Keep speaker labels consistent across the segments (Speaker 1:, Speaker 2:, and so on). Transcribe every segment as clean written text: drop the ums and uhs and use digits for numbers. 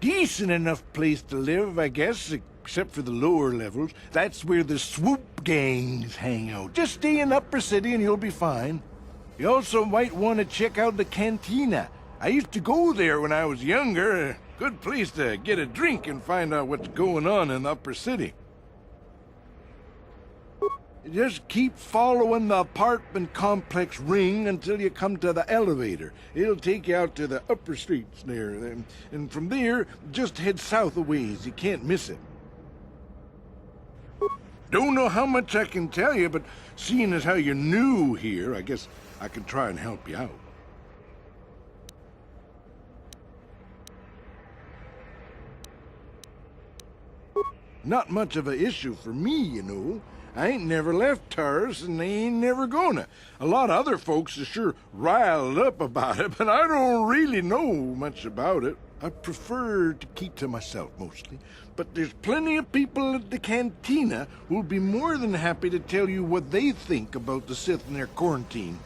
Speaker 1: Decent enough place to live, I guess, except for the lower levels. That's where the swoop gangs hang out. Just stay in Upper City and you'll be fine. You also might want to check out the cantina. I used to go there when I was younger. A good place to get a drink and find out what's going on in the Upper City. Just keep following the apartment complex ring until you come to the elevator. It'll take you out to the upper streets there. And from there, just head south a ways. You can't miss it. Don't know how much I can tell you, but seeing as how you're new here, I guess I can try and help you out. Not much of an issue for me, you know. I ain't never left Taurus, and they ain't never gonna. A lot of other folks are sure riled up about it, but I don't really know much about it. I prefer to keep to myself, mostly. But there's plenty of people at the cantina who'll be more than happy to tell you what they think about the Sith and their quarantine.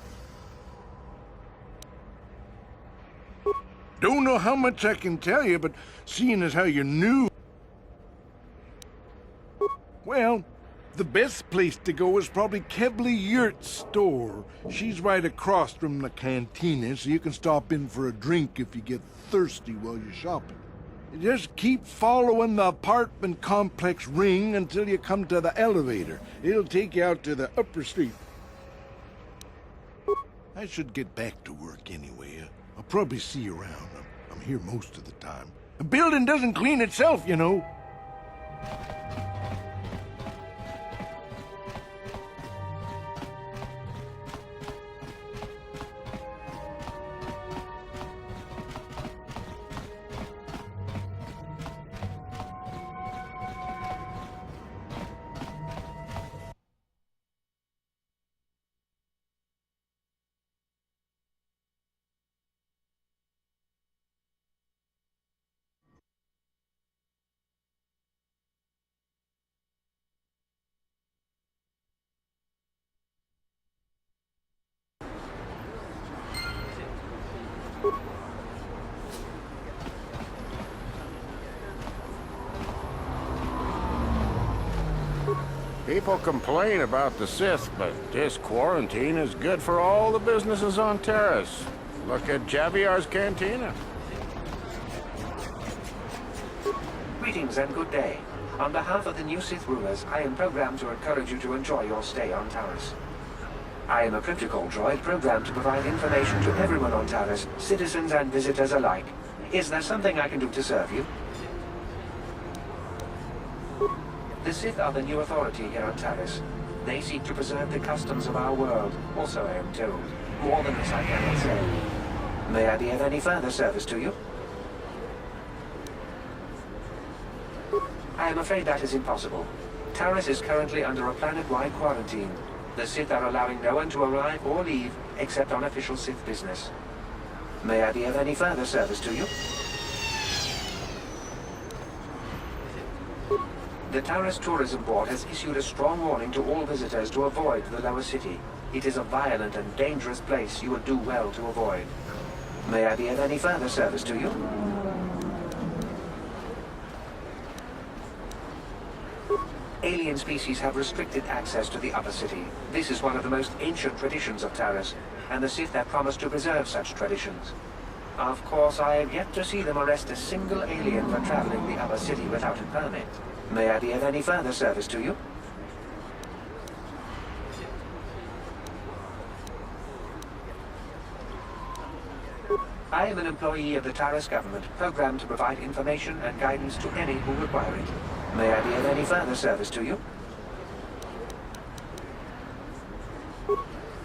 Speaker 1: Don't know how much I can tell you, but seeing as how you're new... Well, the best place to go is probably Kebly Yurt's store. She's right across from the cantina, so you can stop in for a drink if you get thirsty while you're shopping. Just keep following the apartment complex ring until you come to the elevator. It'll take you out to the upper street. I should get back to work anyway. I'll probably see you around. I'm here most of the time. A building doesn't clean itself, you know.
Speaker 2: People complain about the Sith, but this quarantine is good for all the businesses on Taris. Look at Javiar's Cantina.
Speaker 3: Greetings and good day. On behalf of the new Sith rulers, I am programmed to encourage you to enjoy your stay on Taris. I am a protocol droid programmed to provide information to everyone on Taris, citizens and visitors alike. Is there something I can do to serve you? The Sith are the new authority here on Taris. They seek to preserve the customs of our world, also I am told. More than this I cannot say. May I be of any further service to you? I am afraid that is impossible. Taris is currently under a planet-wide quarantine. The Sith are allowing no one to arrive or leave except on official Sith business. May I be of any further service to you? The Taris Tourism Board has issued a strong warning to all visitors to avoid the lower city. It is a violent and dangerous place you would do well to avoid. May I be of any further service to you? Alien species have restricted access to the upper city. This is one of the most ancient traditions of Taris, and the Sith have promised to preserve such traditions. Of course, I have yet to see them arrest a single alien for traveling the upper city without a permit. May I be of any further service to you? I am an employee of the Taris government, programmed to provide information and guidance to any who require it. May I be of any further service to you?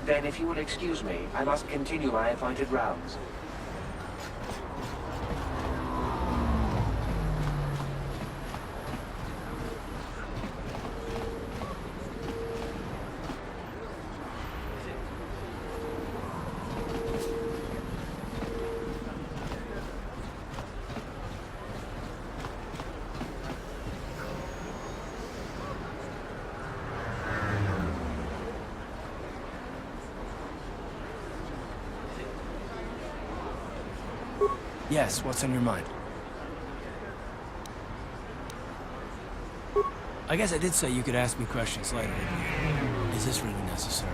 Speaker 3: Then if you will excuse me, I must continue my appointed rounds.
Speaker 4: Yes, what's on your mind? I guess I did say you could ask me questions later, didn't you? Is this really necessary?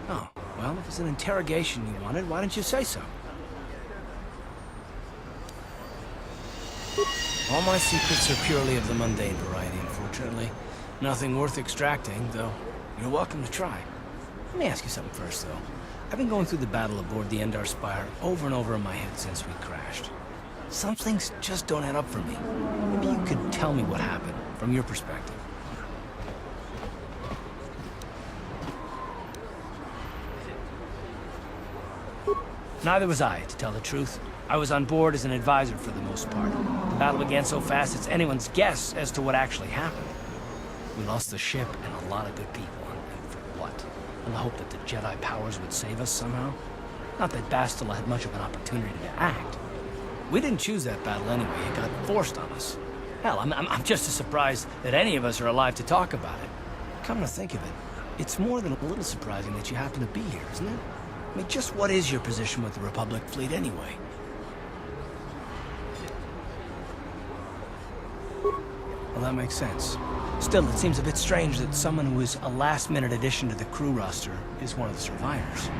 Speaker 4: Oh, well, if it's an interrogation you wanted, why didn't you say so? All my secrets are purely of the mundane variety, unfortunately. Nothing worth extracting, though you're welcome to try. Let me ask you something first, though. I've been going through the battle aboard the Endar Spire over and over in my head since we crashed. Some things just don't add up for me. Maybe you could tell me what happened, from your perspective. Neither was I, to tell the truth. I was on board as an advisor for the most part. The battle began so fast it's anyone's guess as to what actually happened. We lost the ship and a lot of good people, and for what? In the hope that the Jedi powers would save us somehow? Not that Bastila had much of an opportunity to act. We didn't choose that battle anyway, it got forced on us. Hell, I'm just as surprised that any of us are alive to talk about it. Come to think of it, it's more than a little surprising that you happen to be here, isn't it? I mean, just what is your position with the Republic fleet anyway? Well, that makes sense. Still, it seems a bit strange that someone who is a last-minute addition to the crew roster is one of the survivors.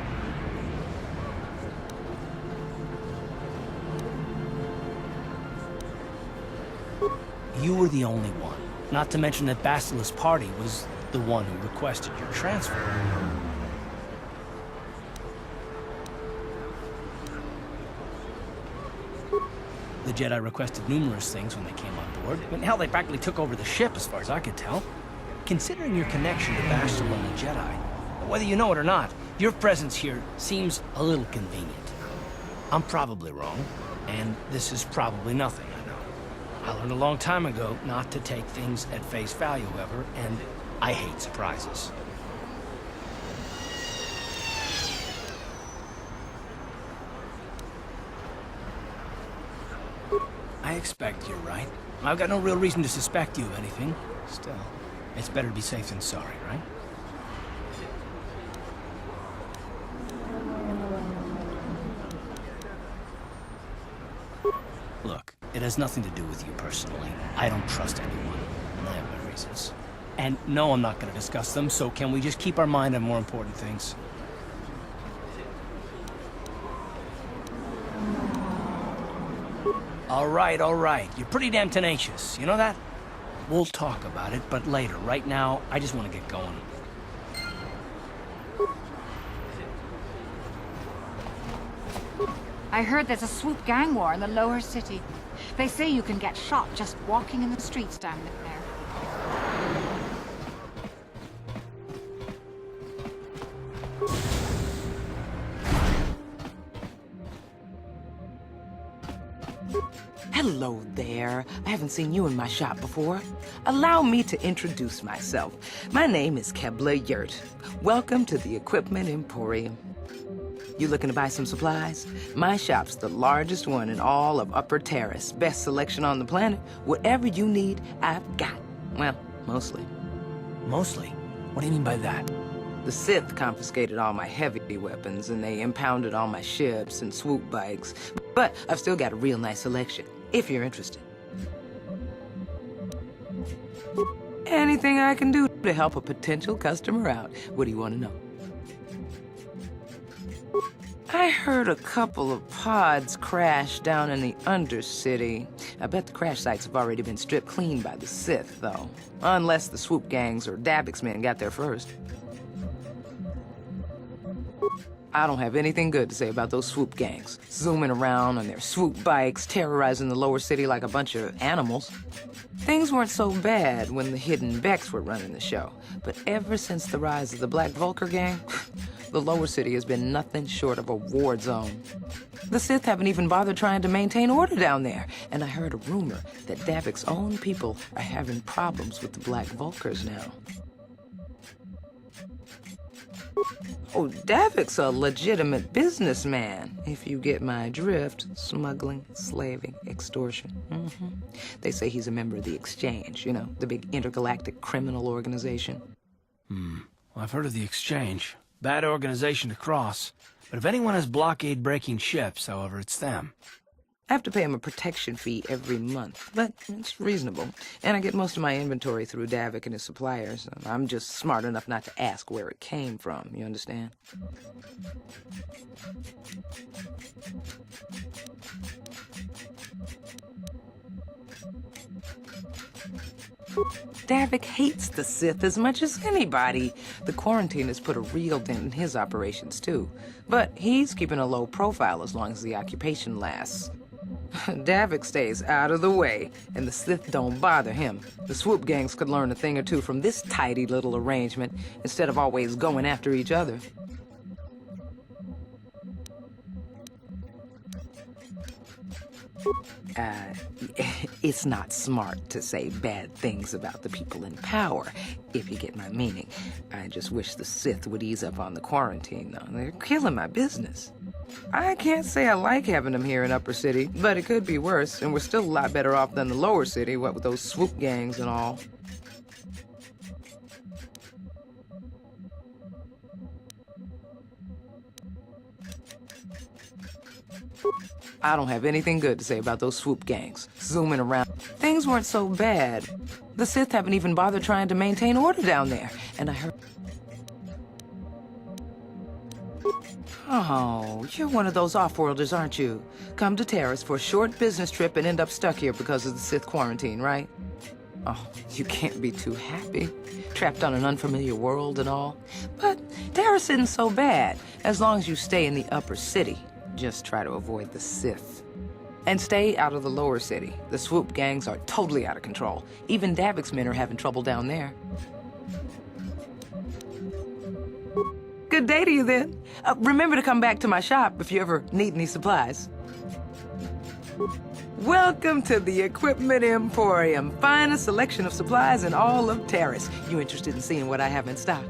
Speaker 4: You were the only one. Not to mention that Bastila's party was the one who requested your transfer. The Jedi requested numerous things when they came on board. I mean, hell, they practically took over the ship, as far as I could tell. Considering your connection to Bastila and the Jedi, whether you know it or not, your presence here seems a little convenient. I'm probably wrong, and this is probably nothing, I know. I learned a long time ago not to take things at face value, however, and I hate surprises. I expect you're right. I've got no real reason to suspect you of anything. Still, it's better to be safe than sorry, right? Look, it has nothing to do with you personally. I don't trust anyone, and I have my reasons. And no, I'm not going to discuss them, so can we just keep our mind on more important things? All right. You're pretty damn tenacious. You know that? We'll talk about it, but later. Right now, I just want to get going.
Speaker 5: I heard there's a swoop gang war in the lower city. They say you can get shot just walking in the streets down there.
Speaker 6: Hello there. I haven't seen you in my shop before. Allow me to introduce myself. My name is Kebla Yurt. Welcome to the Equipment Emporium. You looking to buy some supplies? My shop's the largest one in all of Upper Terrace. Best selection on the planet. Whatever you need, I've got. Well, mostly.
Speaker 4: Mostly? What do you mean by that?
Speaker 6: The Sith confiscated all my heavy weapons, and they impounded all my ships and swoop bikes. But I've still got a real nice selection, if you're interested. Anything I can do to help a potential customer out. What do you want to know? I heard a couple of pods crash down in the Undercity. I bet the crash sites have already been stripped clean by the Sith, though. Unless the swoop gangs or Dabix men got there first. I don't have anything good to say about those swoop gangs. Zooming around on their swoop bikes, terrorizing the lower city like a bunch of animals. Things weren't so bad when the Hidden Becks were running the show. But ever since the rise of the Black Vulcar gang, the lower city has been nothing short of a war zone. The Sith haven't even bothered trying to maintain order down there. And I heard a rumor that Davix's own people are having problems with the Black Vulcars now. Oh, Davix's a legitimate businessman, if you get my drift. Smuggling, slaving, extortion. They say he's a member of the Exchange, you know, the big intergalactic criminal organization.
Speaker 4: Well, I've heard of the Exchange. Bad organization to cross. But if anyone has blockade-breaking ships, however, it's them.
Speaker 6: I have to pay him a protection fee every month, but it's reasonable. And I get most of my inventory through Davik and his suppliers. I'm just smart enough not to ask where it came from, you understand? Davik hates the Sith as much as anybody. The quarantine has put a real dent in his operations, too. But he's keeping a low profile as long as the occupation lasts. Davik stays out of the way, and the Sith don't bother him. The swoop gangs could learn a thing or two from this tidy little arrangement, instead of always going after each other. It's not smart to say bad things about the people in power, if you get my meaning. I just wish the Sith would ease up on the quarantine, though. They're killing my business. I can't say I like having them here in Upper City, but it could be worse, and we're still a lot better off than the Lower City, what with those swoop gangs and all. I don't have anything good to say about those swoop gangs. Zooming around. Things weren't so bad. The Sith haven't even bothered trying to maintain order down there. And I heard... Oh, you're one of those off-worlders, aren't you? Come to Taris for a short business trip and end up stuck here because of the Sith quarantine, right? Oh, you can't be too happy. Trapped on an unfamiliar world and all. But Taris isn't so bad, as long as you stay in the Upper City. Just try to avoid the Sith. And stay out of the Lower City. The swoop gangs are totally out of control. Even Davik's men are having trouble down there. Good day to you, then. Remember to come back to my shop if you ever need any supplies. Welcome to the Equipment Emporium. Finest selection of supplies in all of Taris. You interested in seeing what I have in stock?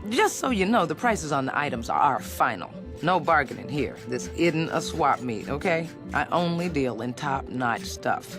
Speaker 6: Just so you know, the prices on the items are final. No bargaining here. This isn't a swap meet, okay? I only deal in top-notch stuff.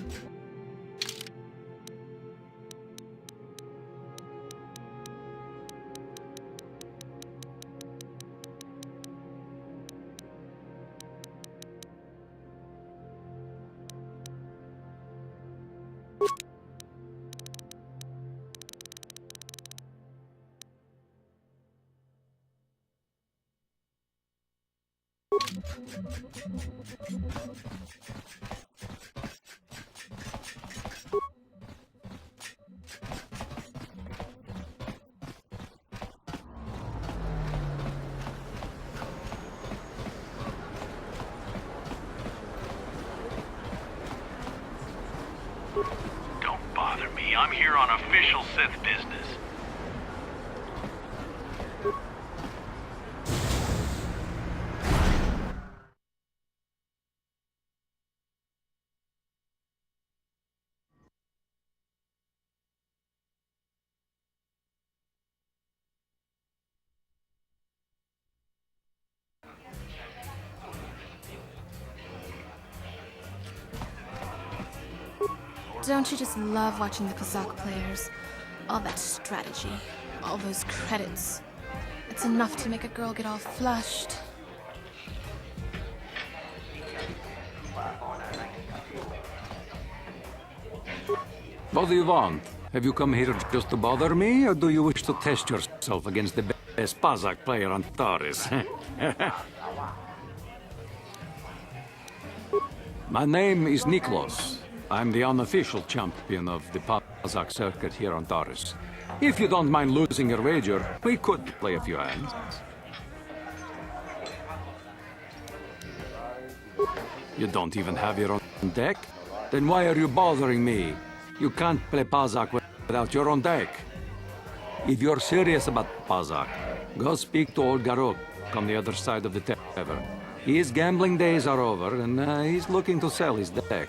Speaker 7: Don't bother me. I'm here on official Sith business.
Speaker 8: Don't you just love watching the Kazakh players? All that strategy, all those credits. It's enough to make a girl get all flushed.
Speaker 9: What do you want? Have you come here just to bother me, or do you wish to test yourself against the best Pazak player on Taris? My name is Niklos. I'm the unofficial champion of the Pazak circuit here on Taris. If you don't mind losing your wager, we could play a few hands. You don't even have your own deck? Then why are you bothering me? You can't play Pazak without your own deck. If you're serious about Pazak, go speak to old Garuk on the other side of the tavern. His gambling days are over, and he's looking to sell his deck.